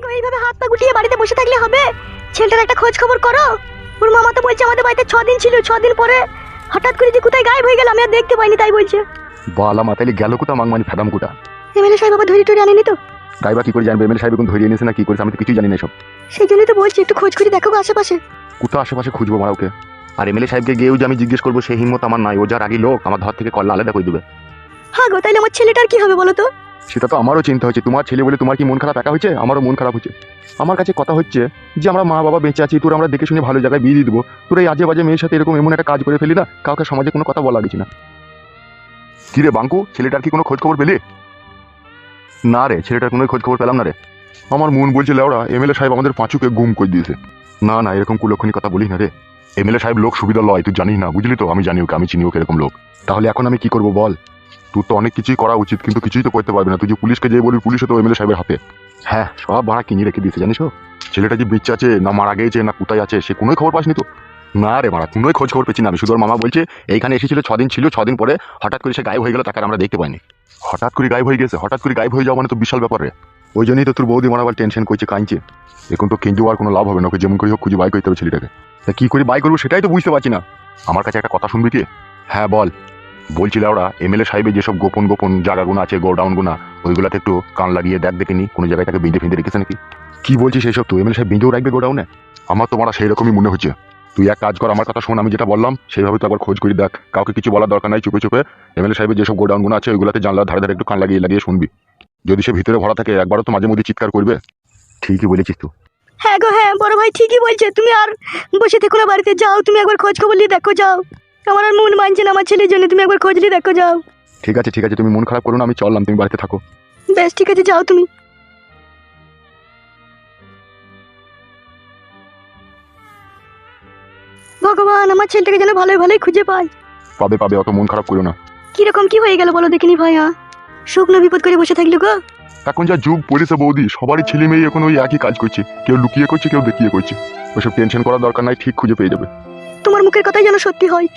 গো, এইভাবে হাত পা গুটিয়ে বাড়িতে বসে থাকলে হবে? ছেলেটার একটা খোঁজ খবর করো। ওর মামা তো বলছে আমাদের বাড়িতে 6 দিন ছিল, 6 দিন পরে হঠাৎ করে যে কোথায় গায়েব হয়ে গেল, আমি আর দেখতে পাইনি, তাই বলছে। বালা মাতালি গেল কোথা মাংমানি ফেদাম কোটা। এমএলএ সাহেব বাবা ধরে টরে আনেনি তো? গাইবা কি করে জানবে এমএলএ সাহেব এখন ধরিয়ে নিয়েছে না কি করেছে, আমি তো কিছুই জানি না সব। সেই জন্যই তো বলছি একটু খোঁজ করে দেখো গো আশেপাশে। কোথা আশেপাশে খুঁজবো মারা ওকে? আর এমএলএ সাহেবকে গিয়েও যে আমি জিজ্ঞেস করবো সেই হিম্মত আমার নাই। ও যার আগে লোক, আমার ধর থেকে কল্লা আলাদা করে দেবে। হ্যাঁ গো, তাইলে আমার ছেলেটার কি হবে বলো তো? সেটা তো আমারও চিন্তা হচ্ছে। তোমার ছেলে বলে তোমার কি মন খারাপ একা হচ্ছে? আমারও মন খারাপ হচ্ছে। আমার কাছে কথা হচ্ছে যে আমরা মা বাবা বেঁচে আছি, তোরা আমরা দেখে শুনে ভালো জায়গায় বিয়ে দিয়ে দেবো, তোরা এই আজে বাজে মেয়ের সাথে এরকম এমন একটা কাজ করে ফেলি না, কাউকে সমাজে কোনো কথা বলা গেছি না। কি রে বাঙ্কু, ছেলেটার কি কোনো খোঁজ খবর পেলি? না রে, ছেলেটার কোনো খোঁজ খবর পেলাম না রে। আমার মন বলছে লেওড়া এমএলএ সাহেব আমাদের পাঁচুকে গুম করে দিয়েছে। না না, এরকম কুলক্ষণী কথা বলিস না রে। এমএলএ সাহেব লোক সুবিধা লয়, তুই জানিস না, বুঝলি তো? আমি জানি ওকে, আমি চিনি ওকে এরকম লোক। তাহলে এখন আমি কি করবো বল? তোর তো অনেক কিছুই করা উচিত, কিন্তু কিছুই তো করতে পারবি না। তুই যে পুলিশকে যে বলবি, পুলিশে তো এমএলএ সাহেবের হাতে। হ্যাঁ, সব ভাড়া কিনে রেখে দিয়েছে জানিস। ছেলেটা যে বেঁচে আছে না মারা গেছে না কোথায় আছে সে কোনোই খবর পাসনি তো? না রে মারা, কোনোই খোঁজ খবর পেয়েছি না আমি। শুধু ওর মামা বলছে এইখানে এসেছিল 6 দিন ছিল, 6 দিন পরে হঠাৎ করে সে গায়েব হয়ে গেল, তাকে আর আমরা দেখতে পাইনি। হঠাৎ করে গায়েব হয়ে গেছে? হঠাৎ করে গায়েব হয়ে যাওয়া মানে তো বিশাল ব্যাপার রে। ওই জন্যই তো তোর বৌদি মারা আবার টেনশন করছে, কাঁদছে। এখন তো কেঞ্জু আর কোনো লাভ হবে না, ওকে যেমন করে হোক খুঁজে বাই করতে হবে ছেলেটাকে। তা কি করে বাই করবো সেটাই তো বুঝতে পারছি না। আমার কাছে একটা কথা শুনবি কি? হ্যাঁ বল। বলছিল ওরা এমএলএ সাহেবের যেসব গোপন গোপন জায়গাগুলো আছে, গোডাউন গুনা, ওইগুলাতে একটু কান লাগিয়ে দেখ দেখেনি কোনো জায়গায় তাকে বেঁধে ফেঁধে রেখেছে নাকি। কি বলছিস এসব? তো এমএলএ সাহেব বেঁধেও রাখবে গোডাউনে? আমার তো মারা সেই রকমই মনে হচ্ছে। তুই এক কাজ কর, আমার কথা শোন, আমি যেটা বললাম সেইভাবে তো একবার খোঁজ করে দেখ। কাউকে কিছু বলার দরকার নাই, চুপে চুপে এমএলএ সাহেবের যেসব গোডাউনগুলো আছে ওইগুলাতে জানলার ধারে ধারে একটু কান লাগিয়ে লাগিয়ে শুনবি। যদি সে ভিতরে ভরা থাকে একবারও তো মাঝে মধ্যে চিৎকার করবে। ঠিকই বলেছিস তুই। হ্যাঁ গো হ্যাঁ, বড় ভাই ঠিকই বলছে। তুমি আর বসে থেকো না, বাড়িতে যাও, তুমি একবার খোঁজ খবর নিয়ে দেখো, যাও। আমার আর মন মানছে না আমার ছেলের জন্য, তুমি একবার খোঁজ নিয়ে দেখো, যাও। ঠিক আছে ঠিক আছে, তুমি মন খারাপ করো না, আমি চললাম, তুমি বাড়িতে থাকো। বেশ ঠিক আছে, যাও তুমি। ভগবান, আমার ছেলেটাকে যেন ভালোই ভালোই খুঁজে পাই। পাবে পাবে, অত মন খারাপ করো না। কিরকম কি হয়ে গেল বলো দেখিনি ভাই? শুকনো বিপদ করে বসে থাকলো গো। এখন যা যুগ পড়েছে বৌদি, সবারই ছেলে মেয়ে এখন ওই একই কাজ করছে, কেউ লুকিয়ে করছে কেউ দেখিয়ে করছে। ওইসব টেনশন করার দরকার নাই, ঠিক খুঁজে পেয়ে যাবে। তোমার মুখের কথাই যেন সত্যি হয়।